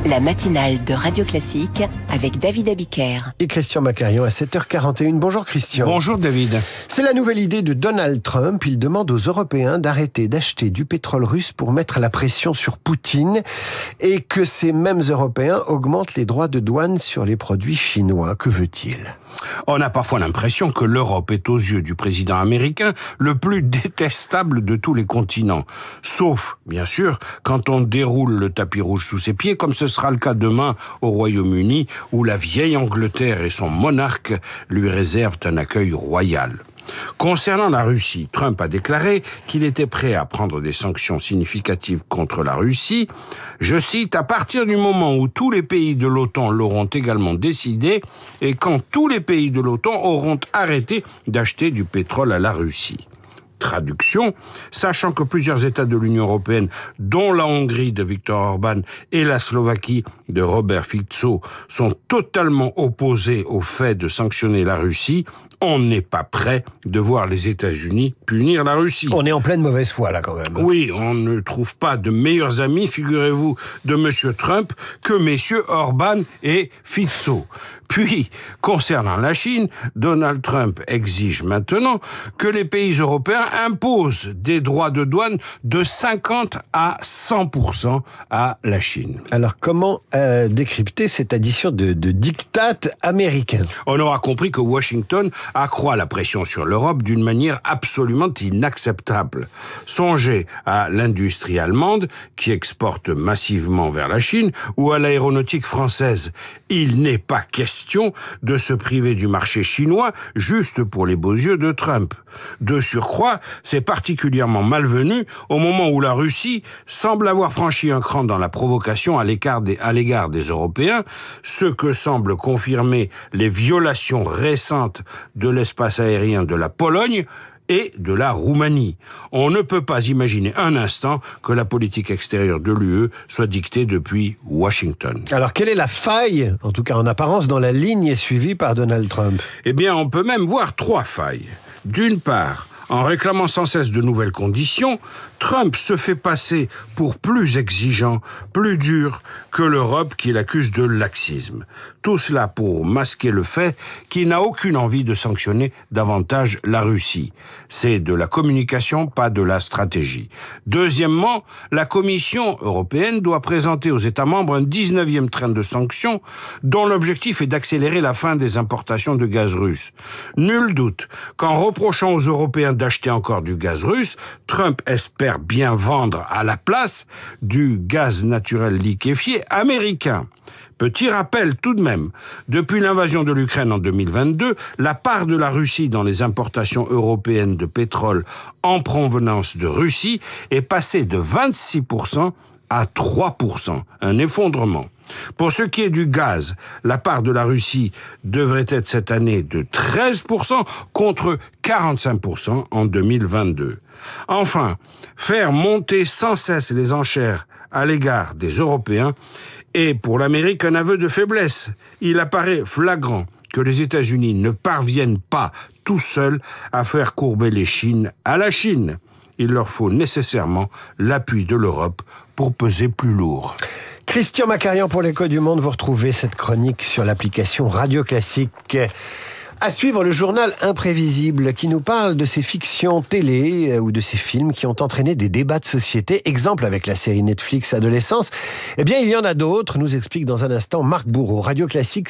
La matinale de Radio Classique avec David Abiker. Et Christian Macarion à 7h41. Bonjour Christian. Bonjour David. C'est la nouvelle idée de Donald Trump. Il demande aux Européens d'arrêter d'acheter du pétrole russe pour mettre la pression sur Poutine et que ces mêmes Européens augmentent les droits de douane sur les produits chinois. Que veut-il ? On a parfois l'impression que l'Europe est aux yeux du président américain le plus détestable de tous les continents. Sauf, bien sûr, quand on déroule le tapis rouge sous ses pieds, comme ce sera le cas demain au Royaume-Uni, où la vieille Angleterre et son monarque lui réservent un accueil royal. Concernant la Russie, Trump a déclaré qu'il était prêt à prendre des sanctions significatives contre la Russie. Je cite, « à partir du moment où tous les pays de l'OTAN l'auront également décidé et quand tous les pays de l'OTAN auront arrêté d'acheter du pétrole à la Russie. » Traduction, sachant que plusieurs États de l'Union européenne, dont la Hongrie de Viktor Orban et la Slovaquie de Robert Fico, sont totalement opposés au fait de sanctionner la Russie, on n'est pas prêt de voir les États-Unis punir la Russie. On est en pleine mauvaise foi là quand même. Oui, on ne trouve pas de meilleurs amis, figurez-vous, de M. Trump que messieurs Orban et Fico. Puis, concernant la Chine, Donald Trump exige maintenant que les pays européens imposent des droits de douane de 50 à 100% à la Chine. Alors comment décrypter cette addition de diktat américain ? On aura compris que Washington accroît la pression sur l'Europe d'une manière absolument inacceptable. Songez à l'industrie allemande qui exporte massivement vers la Chine ou à l'aéronautique française. Il n'est pas question de se priver du marché chinois juste pour les beaux yeux de Trump. De surcroît, c'est particulièrement malvenu au moment où la Russie semble avoir franchi un cran dans la provocation à l'égard des Européens, ce que semblent confirmer les violations récentes de l'espace aérien de la Pologne et de la Roumanie. On ne peut pas imaginer un instant que la politique extérieure de l'UE soit dictée depuis Washington. Alors quelle est la faille, en tout cas en apparence, dans la ligne suivie par Donald Trump ? Eh bien, on peut même voir trois failles. D'une part, en réclamant sans cesse de nouvelles conditions, Trump se fait passer pour plus exigeant, plus dur que l'Europe qu'il accuse de laxisme. Tout cela pour masquer le fait qu'il n'a aucune envie de sanctionner davantage la Russie. C'est de la communication, pas de la stratégie. Deuxièmement, la Commission européenne doit présenter aux États membres un 19e train de sanctions dont l'objectif est d'accélérer la fin des importations de gaz russe. Nul doute qu'en reprochant aux Européens d'acheter encore du gaz russe, Trump espère bien vendre à la place du gaz naturel liquéfié américain. Petit rappel tout de même, depuis l'invasion de l'Ukraine en 2022, la part de la Russie dans les importations européennes de pétrole en provenance de Russie est passée de 26% à 3%, un effondrement. Pour ce qui est du gaz, la part de la Russie devrait être cette année de 13% contre 45% en 2022. Enfin, faire monter sans cesse les enchères à l'égard des Européens est pour l'Amérique un aveu de faiblesse. Il apparaît flagrant que les États-Unis ne parviennent pas tout seuls à faire courber les Chines à la Chine. Il leur faut nécessairement l'appui de l'Europe pour peser plus lourd. Christian Macarion pour l'Écho du Monde. Vous retrouvez cette chronique sur l'application Radio Classique. À suivre le journal Imprévisible qui nous parle de ces fictions télé ou de ces films qui ont entraîné des débats de société. Exemple avec la série Netflix Adolescence. Eh bien, il y en a d'autres, nous explique dans un instant Marc Bourreau. Radio Classique.